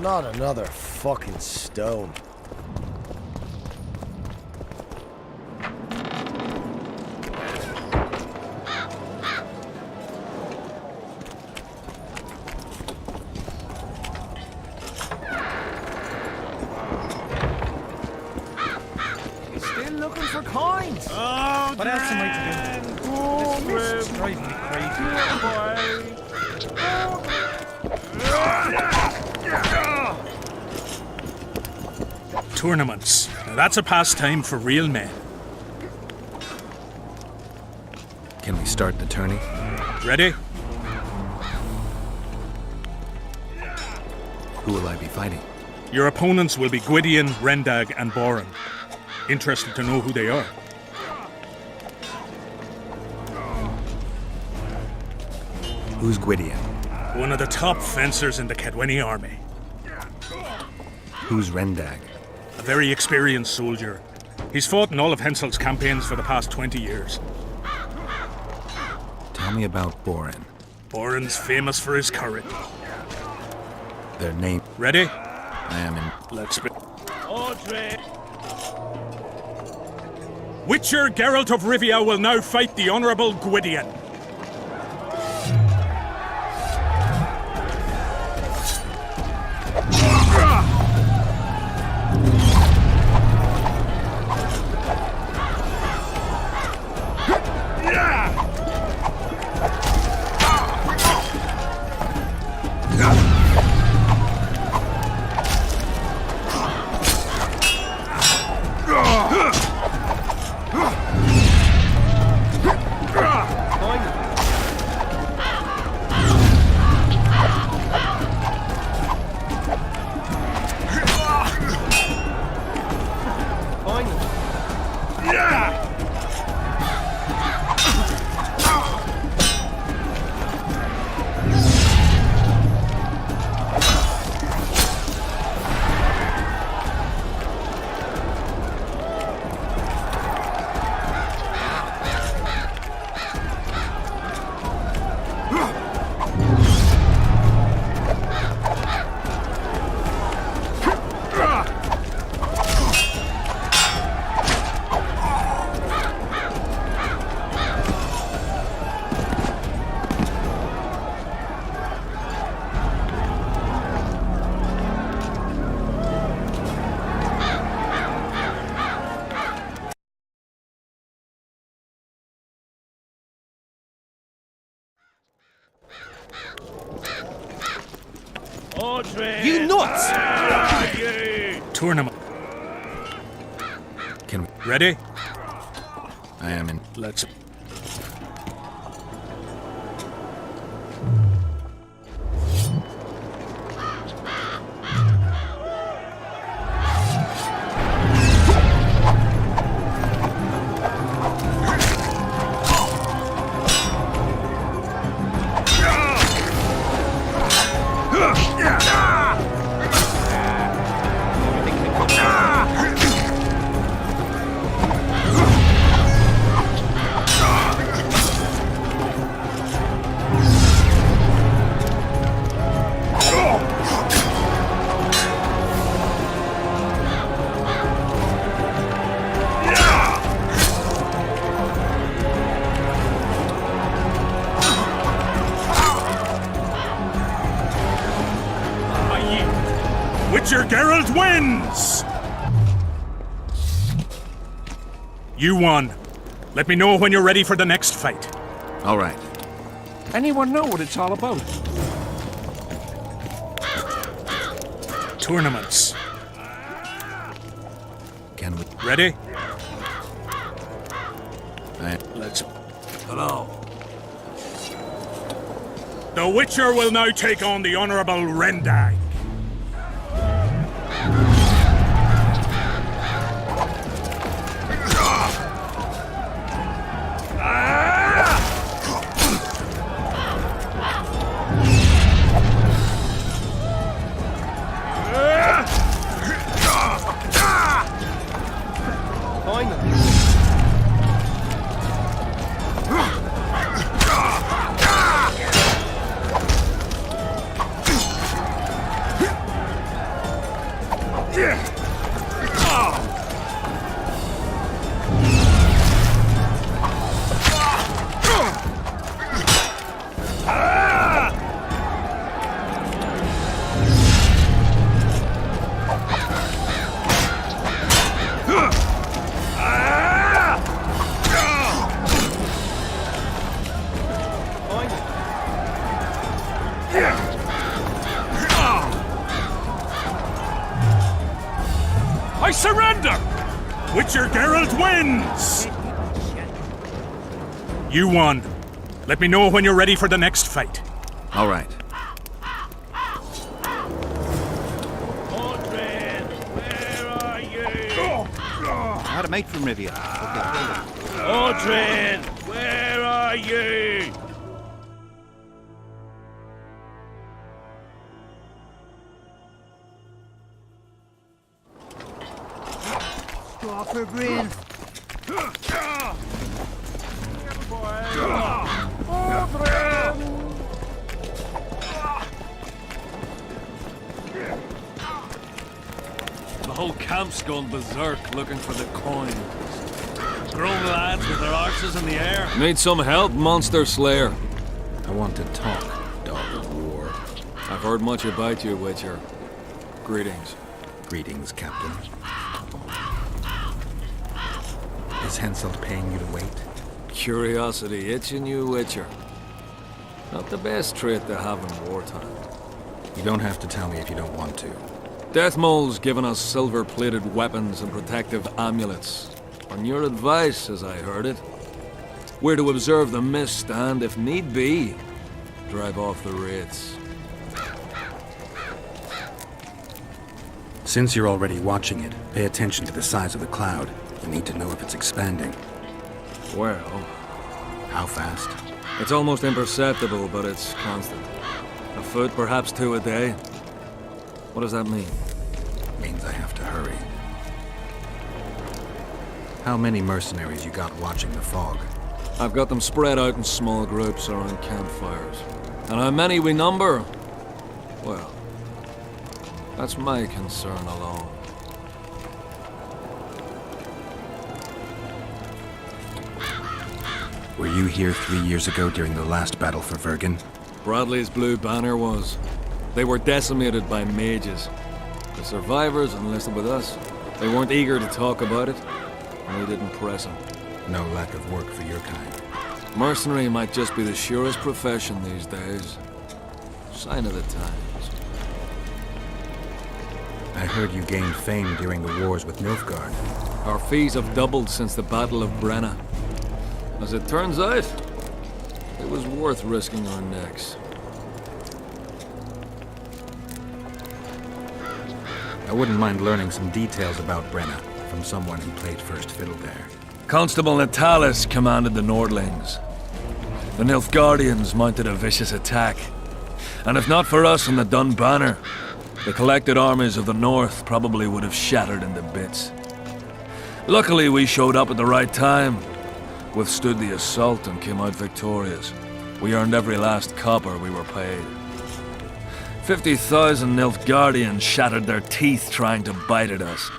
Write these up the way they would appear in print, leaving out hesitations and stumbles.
Not another fucking stone. He's still looking for coins. Oh, What else am I to do? This is driving me crazy. Tournaments. Now that's a pastime for real men. Can we start the tourney? Ready? Who will I be fighting? Your opponents will be Gwydion, Rendag, and Boran. Interested to know who they are. Who's Gwydion? One of the top fencers in the Kedweni army. Who's Rendag? A very experienced soldier. He's fought in all of Hensel's campaigns for the past 20 years. Tell me about Boran. Boran's famous for his courage. Their name. Ready? I am in. Let's be. Witcher Geralt of Rivia will now fight the Honourable Gwydion. You nuts! Tournament. Can we? Ready? I am in. Let's. Witcher Geralt wins! You won. Let me know when you're ready for the next fight. All right. Anyone know what it's all about? Tournaments. Can we? Ready? Let's. Hello. The Witcher will now take on the Honourable Rendag. surrender! Witcher Geralt wins! You won. Let me know when you're ready for the next fight. All right. Mordred, where are you? I had a mate from Rivia. Mordred, where are you? Stop for Bryn. The whole camp's gone berserk looking for the coins. Grown lads with their arses in the air. Need some help, Monster Slayer? I want to talk, dog of war. I've heard much about you, Witcher. Greetings. Greetings, Captain. Is Henselt paying you to wait? Curiosity itching you, Witcher. Not the best trait to have in wartime. You don't have to tell me if you don't want to. Deathmole's given us silver-plated weapons and protective amulets. On your advice, as I heard it. We're to observe the mist and, if need be, drive off the wraiths. Since you're already watching it, pay attention to the size of the cloud. You need to know if it's expanding. Well, How fast? it's almost imperceptible, but it's constant. A foot, perhaps 2 a day. What does that mean? Means I have to hurry. How many mercenaries you got watching the fog? I've got them spread out in small groups around campfires. And how many we number? Well, that's my concern alone. Were you here 3 years ago during the last battle for Vergen? Bradley's Blue Banner was. They were decimated by mages. The survivors enlisted with us. They weren't eager to talk about it, and we didn't press them. No lack of work for your kind. Mercenary might just be the surest profession these days. Sign of the times. I heard you gained fame during the wars with Nilfgaard. Our fees have doubled since the Battle of Brenna. As it turns out, it was worth risking our necks. I wouldn't mind learning some details about Brenna from someone who played first fiddle there. Constable Natalis commanded the Nordlings. The Nilfgaardians mounted a vicious attack. And if not for us and the Dun Banner, the collected armies of the North probably would have shattered into bits. Luckily, we showed up at the right time, withstood the assault and came out victorious. We earned every last copper we were paid. 50,000 Nilfgaardians shattered their teeth trying to bite at us.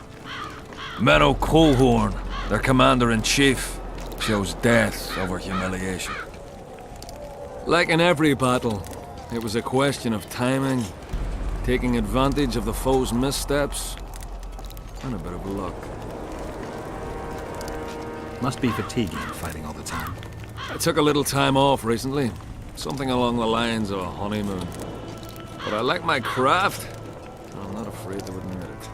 Menno Colehorn, their commander-in-chief, chose death over humiliation. Like in every battle, it was a question of timing, taking advantage of the foe's missteps, and a bit of luck. Must be fatiguing fighting all the time. I took a little time off recently, something along the lines of a honeymoon. But I like my craft, and I'm not afraid to admit it.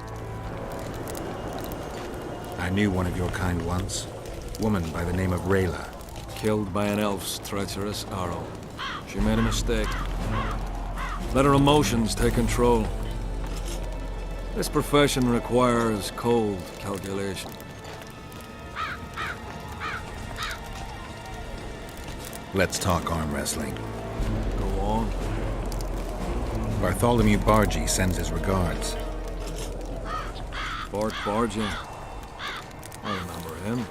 I knew one of your kind once. Woman by the name of Rayla. Killed by an elf's treacherous arrow. She made a mistake. Let her emotions take control. This profession requires cold calculation. Let's talk arm wrestling. Go on. Bartholomew Bargy sends his regards. Bart Bargy. I remember him.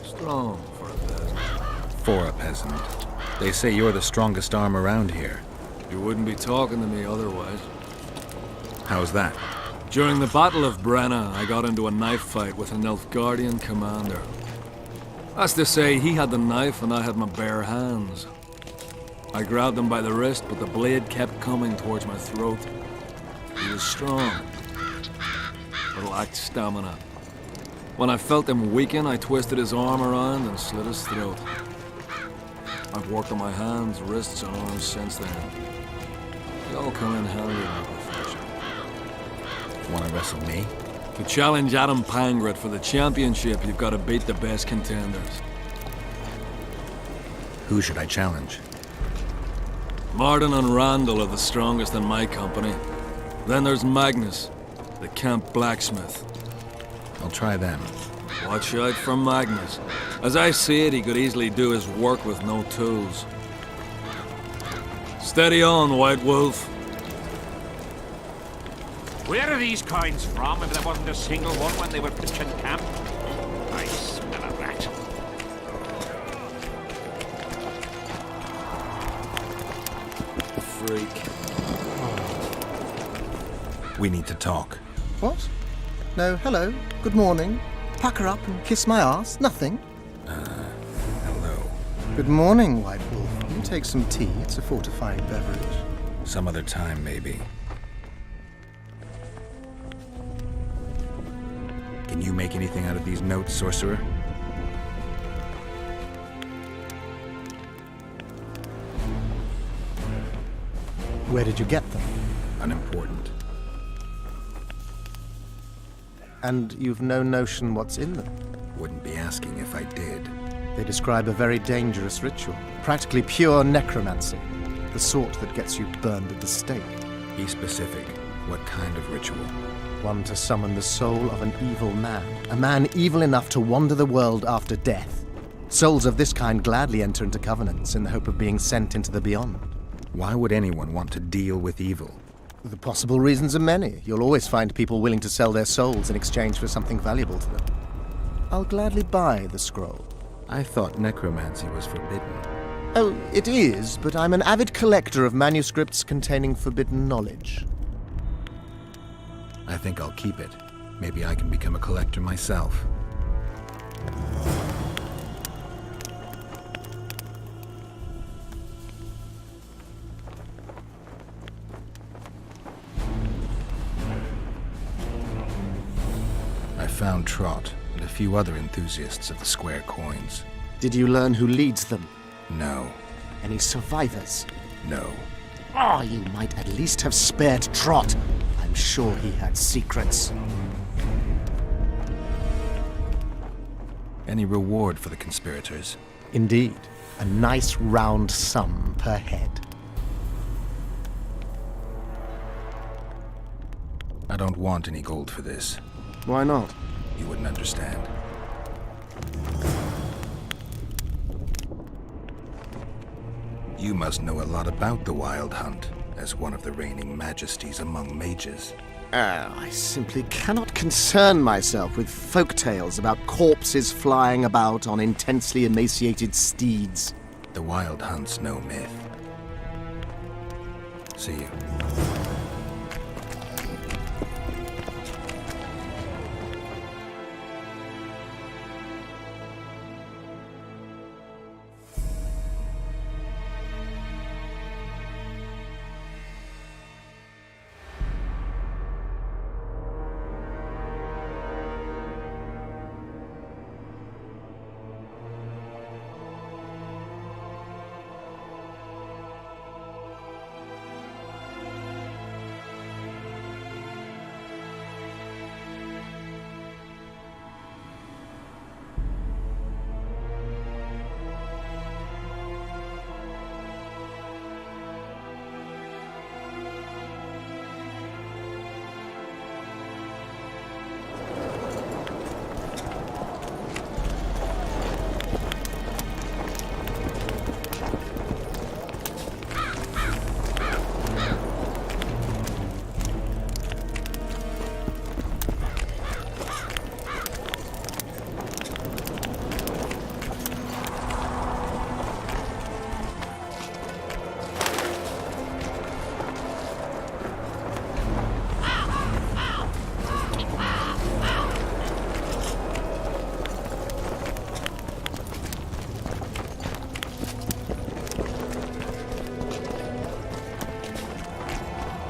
Strong for a peasant. For a peasant. They say you're the strongest arm around here. You wouldn't be talking to me otherwise. How's that? During the Battle of Brenna, I got into a knife fight with an Nilfgaardian commander. That's to say, he had the knife and I had my bare hands. I grabbed him by the wrist, but the blade kept coming towards my throat. He was strong, but lacked stamina. When I felt him weaken, I twisted his arm around and slit his throat. I've worked on my hands, wrists, and arms since then. They all come in handy in my profession. Want to wrestle me? To challenge Adam Pangret for the championship, you've got to beat the best contenders. Who should I challenge? Martin and Randall are the strongest in my company. Then there's Magnus, the camp blacksmith. I'll try them. Watch out for Magnus. As I see it, he could easily do his work with no tools. Steady on, White Wolf. Where are these coins from if there wasn't a single one when they were pitching camp? I smell a rat. Freak. We need to talk. What? No, hello, good morning. Pucker up and kiss my ass? Nothing? Hello. Good morning, White Wolf. You take some tea. It's a fortifying beverage. Some other time, maybe. Can you make anything out of these notes, sorcerer? Where did you get them? Unimportant. And you've no notion what's in them? Wouldn't be asking if I did. They describe a very dangerous ritual. Practically pure necromancy. The sort that gets you burned at the stake. Be specific. What kind of ritual? One to summon the soul of an evil man. A man evil enough to wander the world after death. Souls of this kind gladly enter into covenants in the hope of being sent into the beyond. Why would anyone want to deal with evil? The possible reasons are many. You'll always find people willing to sell their souls in exchange for something valuable to them. I'll gladly buy the scroll. I thought necromancy was forbidden. Oh, it is, but I'm an avid collector of manuscripts containing forbidden knowledge. I think I'll keep it. Maybe I can become a collector myself. I found Trot and a few other enthusiasts of the square coins. Did you learn who leads them? No. Any survivors? No. Ah, you might at least have spared Trot. I'm sure he had secrets. Any reward for the conspirators? Indeed. A nice round sum per head. I don't want any gold for this. Why not? You wouldn't understand. You must know a lot about the Wild Hunt, as one of the reigning majesties among mages. I simply cannot concern myself with folk tales about corpses flying about on intensely emaciated steeds. The Wild Hunt's no myth. See you.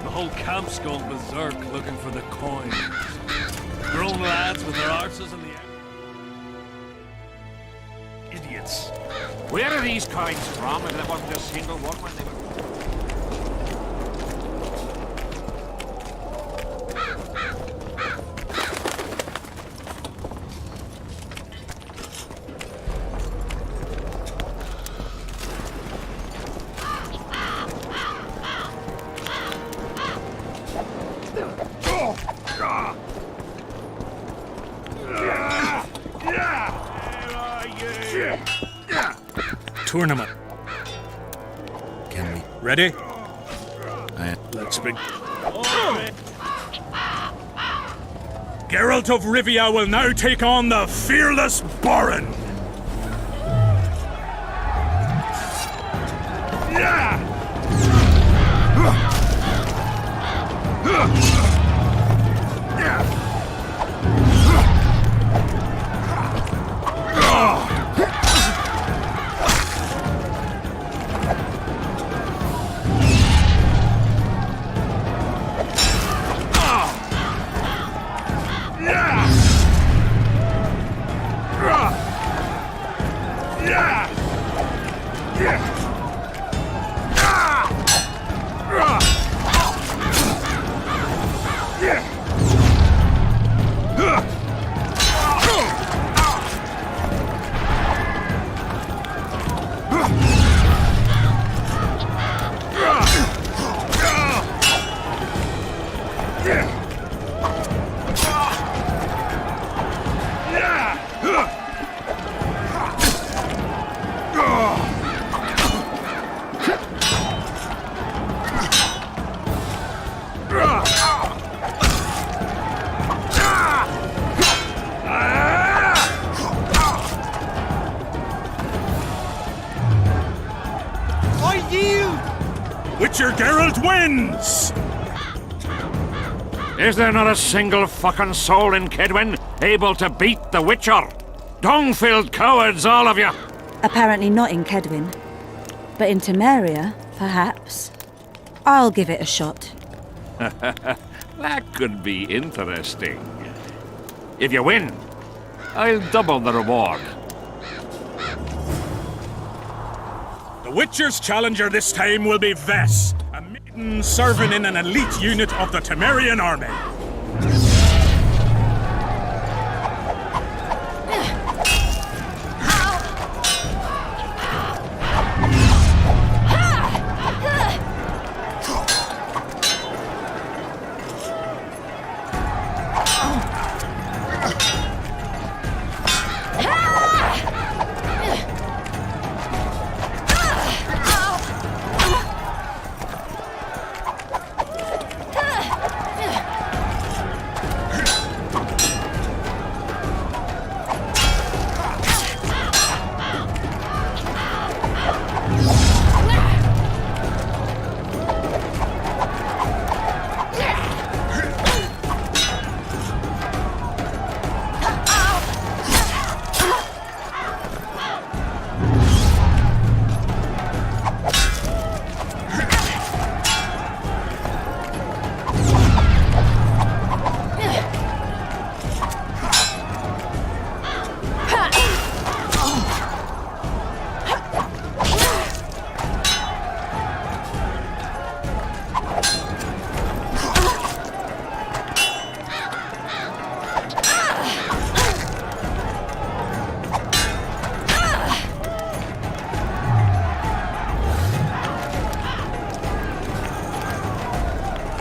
The whole camp's gone berserk looking for the coins. Grown lads with their arses in the air. Idiots. Where are these coins from if there wasn't a single one when they were... Tournament. Can we? Ready? I... Let's begin. Geralt of Rivia will now take on the fearless Baron. Witcher Geralt wins! Is there not a single fucking soul in Kedwen able to beat the Witcher? Dung-filled cowards, all of you! Apparently not in Kedwen. But in Temeria, perhaps. I'll give it a shot. That could be interesting. If you win, I'll double the reward. The Witcher's challenger this time will be Vest, a maiden serving in an elite unit of the Temerian army.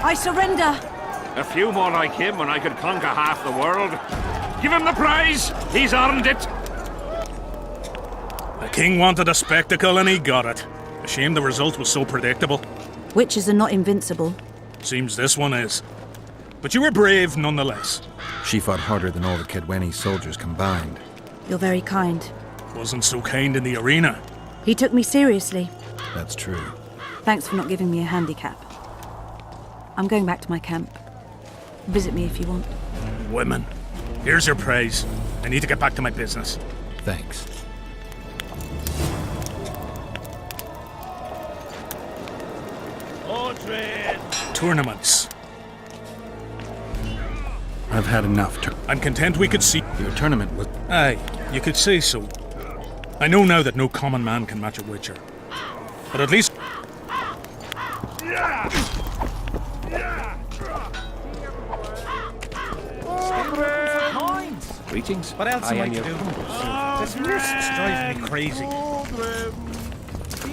I surrender! A few more like him and I could conquer half the world. Give him the prize! He's earned it! The king wanted a spectacle and he got it. A shame the result was so predictable. Witches are not invincible. Seems this one is. But you were brave nonetheless. She fought harder than all the Kedweni soldiers combined. You're very kind. Wasn't so kind in the arena. He took me seriously. That's true. Thanks for not giving me a handicap. I'm going back to my camp. Visit me if you want. Women. Here's your praise. I need to get back to my business. Thanks. Tournaments. I've had enough. I'm content we could see... Your tournament was... Aye, you could say so. I know now that no common man can match a Witcher. But at least... Greetings. What else am I to do? This mist's driving me crazy.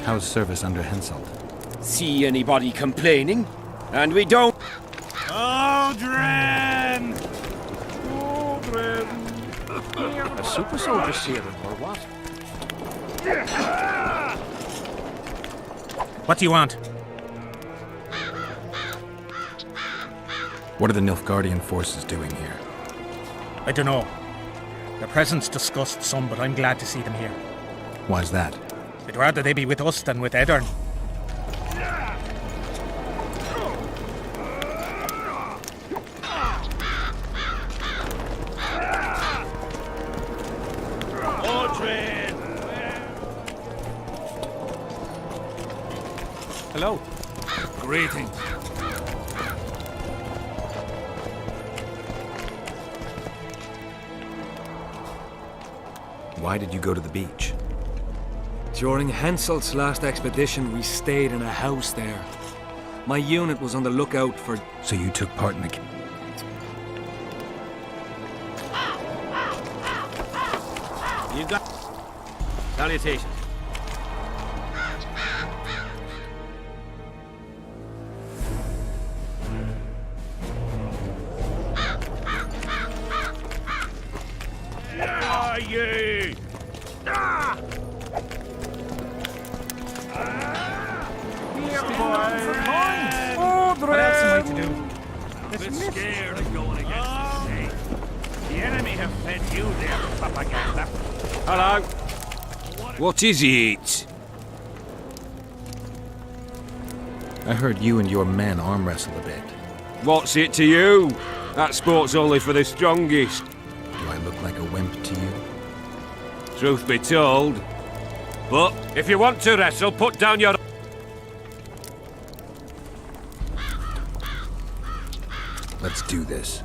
How's service under Henselt? See anybody complaining? And we don't... Aldrin! A super soldier serum, or what? What do you want? What are the Nilfgaardian forces doing here? I don't know. Their presence disgusts some, but I'm glad to see them here. Why's that? I'd rather they be with us than with Eddern. Hello. Greetings. Why did you go to the beach? During Henselt's last expedition, we stayed in a house there. My unit was on the lookout for... So you took part in the... You got... Salutations. What else am I to do? Bit scared of going against the state. The enemy have fed you their propaganda. Hello. What is it? I heard you and your men arm wrestle a bit. What's it to you? That sport's only for the strongest. Do I look like a wimp to you? Truth be told. But if you want to wrestle, put down your... Let's do this.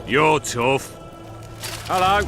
You're tough. Hello.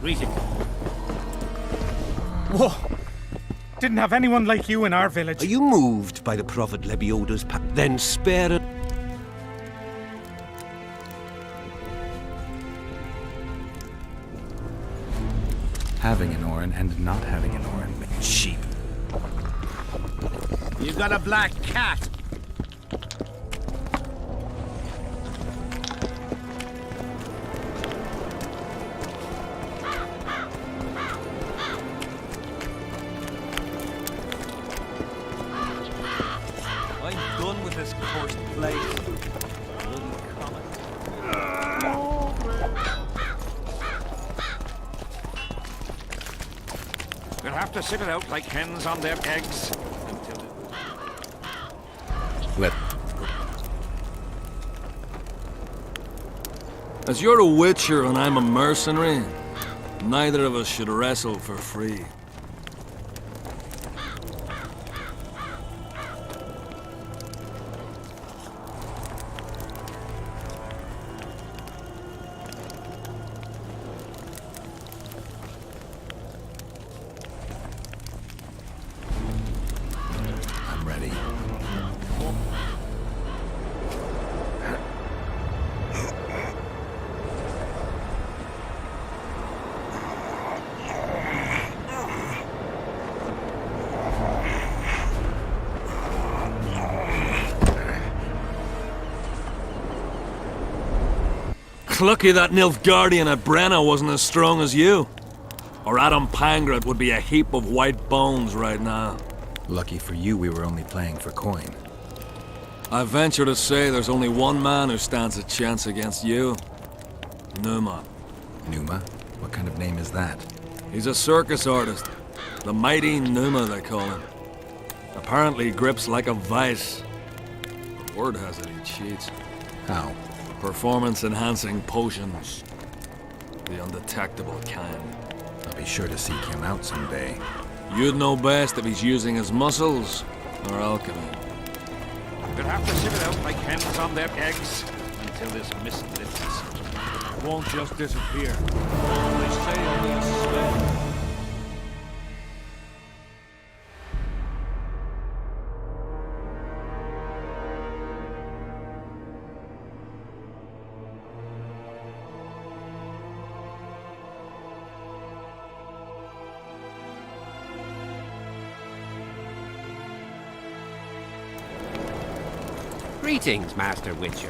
Greeting. Whoa! Didn't have anyone like you in our village. Are you moved by the Prophet Lebioda's then spare it? Having an Orin and not having an Orin makes sheep. You got a black cat. We'll have to sit it out like hens on their eggs until Let As you're a witcher and I'm a mercenary, neither of us should wrestle for free. I'm ready. Lucky that Nilfgaardian at Brenna wasn't as strong as you. Or Adam Pangrat would be a heap of white bones right now. Lucky for you, we were only playing for coin. I venture to say there's only one man who stands a chance against you. Numa. Numa? What kind of name is that? He's a circus artist. The mighty Numa, they call him. Apparently grips like a vice. But word has it he cheats. How? Performance-enhancing potions. The undetectable kind. I'll be sure to seek him out someday. You'd know best if he's using his muscles or alchemy. we'll have to sit it out like hens on their eggs until this mist lifts. It won't just disappear. They say only a spell. Greetings, Master Witcher.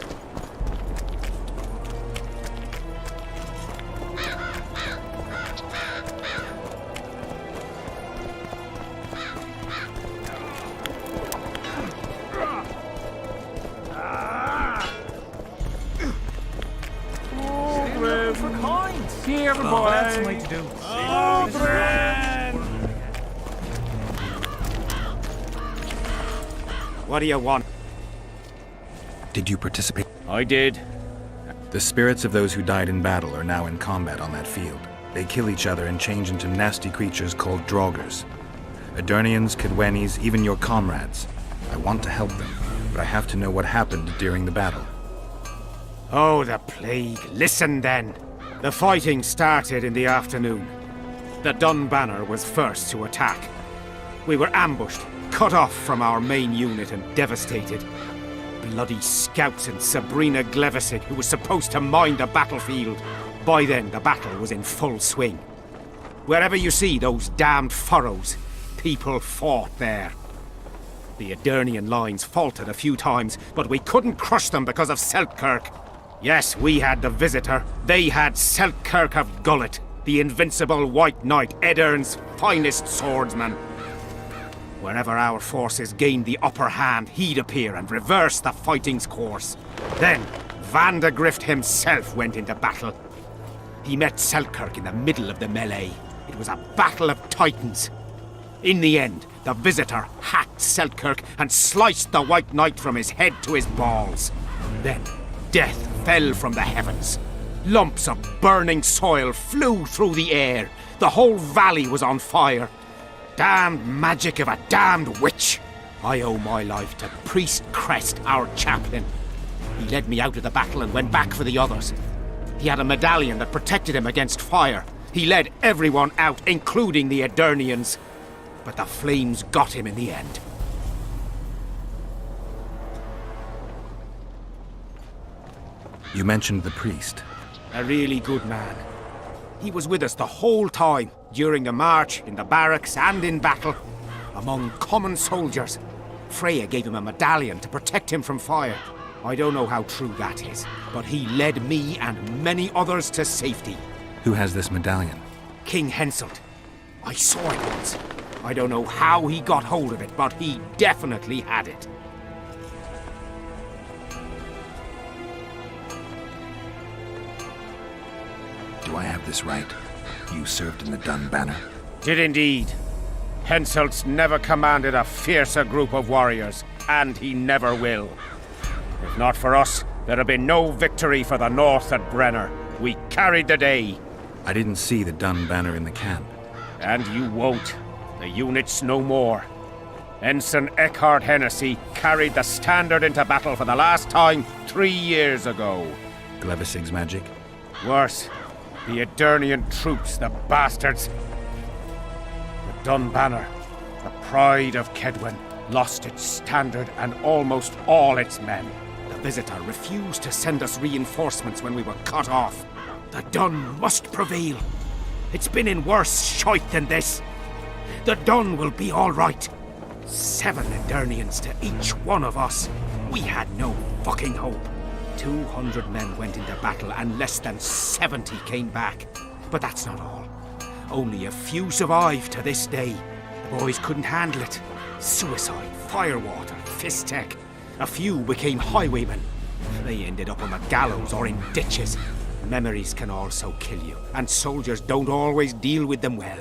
For coins. Here, boy. That's the way to do. What do you want? Did you participate? I did. The spirits of those who died in battle are now in combat on that field. They kill each other and change into nasty creatures called Draugrs. Edirnians, Cadwenis, even your comrades. I want to help them, but I have to know what happened during the battle. Oh, the plague. Listen then. The fighting started in the afternoon. The Dun Banner was first to attack. We were ambushed, cut off from our main unit and devastated. Bloody scouts and Sabrina Glevisic, who was supposed to mind the battlefield. By then, the battle was in full swing. Wherever you see those damned furrows, people fought there. The Edirnian lines faltered a few times, but we couldn't crush them because of Selkirk. Yes, we had the Visitor. They had Selkirk of Gullet, the invincible White Knight, Edirn's finest swordsman. Wherever our forces gained the upper hand, he'd appear and reverse the fighting's course. Then, Vandegrift himself went into battle. He met Selkirk in the middle of the melee. It was a battle of titans. In the end, the Visitor hacked Selkirk and sliced the White Knight from his head to his balls. Then, death fell from the heavens. Lumps of burning soil flew through the air. The whole valley was on fire. Damned magic of a damned witch! I owe my life to Priest Crest, our champion. He led me out of the battle and went back for the others. He had a medallion that protected him against fire. He led everyone out, including the Edirnians. But the flames got him in the end. You mentioned the priest. A really good man. He was with us the whole time, during the march, in the barracks, and in battle. Among common soldiers. Freya gave him a medallion to protect him from fire. I don't know how true that is, but he led me and many others to safety. Who has this medallion? King Henselt. I saw it once. I don't know how he got hold of it, but he definitely had it. Do I have this right? You served in the Dun Banner? Did indeed. Henselt's never commanded a fiercer group of warriors, and he never will. If not for us, there'd have been no victory for the North at Brenner. We carried the day. I didn't see the Dun banner in the camp. And you won't. The unit's no more. Ensign Eckhard Hennessy carried the standard into battle for the last time 3 years ago. Glevisig's magic? Worse, the Edirnian troops, the bastards. The Dun banner, the pride of Kedwen, lost its standard and almost all its men. The Visitor refused to send us reinforcements when we were cut off. The Dun must prevail. It's been in worse shite than this. The Dun will be all right. 7 Edirnians to each one of us. We had no fucking hope. 200 men went into battle and less than 70 came back. But that's not all. Only a few survived to this day. The boys couldn't handle it. Suicide, firewater, fistek. A few became highwaymen. They ended up on the gallows or in ditches. Memories can also kill you, and soldiers don't always deal with them well.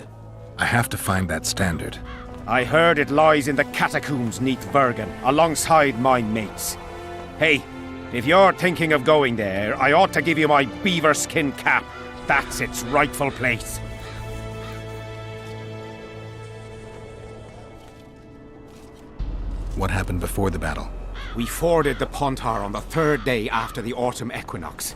I have to find that standard. I heard it lies in the catacombs neath Bergen, alongside my mates. Hey, if you're thinking of going there, I ought to give you my beaver skin cap. That's its rightful place. What happened before the battle? We forded the Pontar on the 3rd day after the autumn equinox.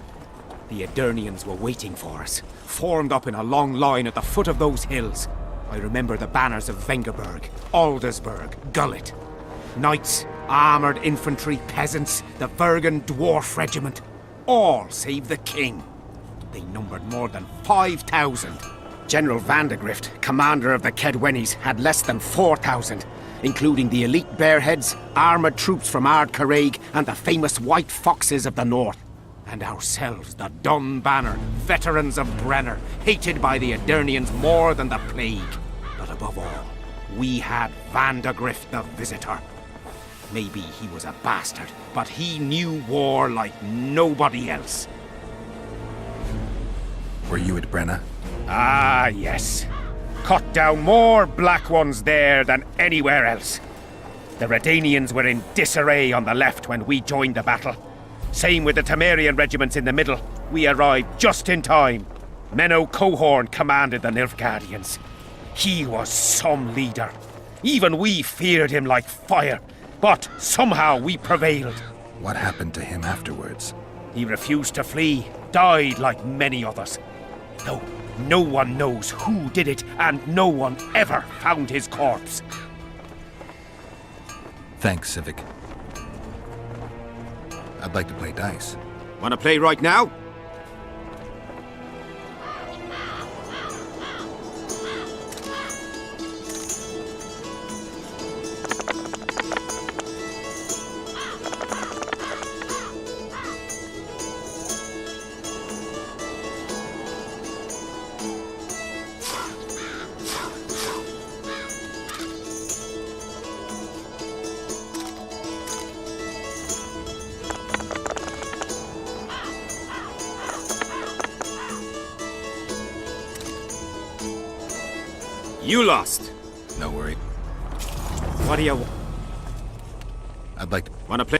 The Edirnians were waiting for us, formed up in a long line at the foot of those hills. I remember the banners of Vengerberg, Aldersburg, Gullet. Knights, armoured infantry, peasants, the Vergen Dwarf Regiment. All save the king. They numbered more than 5,000. General Vandegrift, commander of the Kedwenis, had less than 4,000, including the elite Bearheads, armoured troops from Ard Caraig, and the famous White Foxes of the North. And ourselves, the Dun banner, veterans of Brenner, hated by the Edirnians more than the plague. But above all, we had Vandegrift the Visitor. Maybe he was a bastard, but he knew war like nobody else. Were you at Brenna? Ah, yes. Cut down more Black Ones there than anywhere else. The Redanians were in disarray on the left when we joined the battle. Same with the Temerian regiments in the middle. We arrived just in time. Menno Cohorn commanded the Nilfgaardians. He was some leader. Even we feared him like fire. But somehow we prevailed. What happened to him afterwards? He refused to flee, died like many others. Though no one knows who did it, and no one ever found his corpse. Thanks, Civic. I'd like to play dice. Wanna play right now? You lost. No worry. What do you... I'd like to... Wanna play?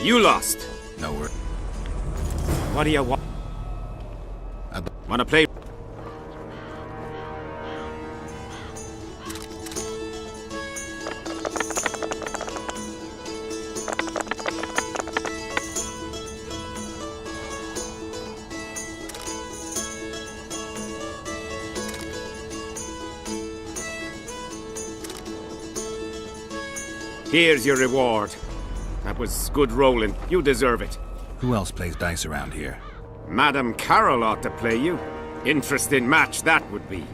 You lost. No worry. What do you want? Wanna play? Here's your reward. That was good rolling. You deserve it. Who else plays dice around here? Madam Carroll ought to play you. Interesting match that would be.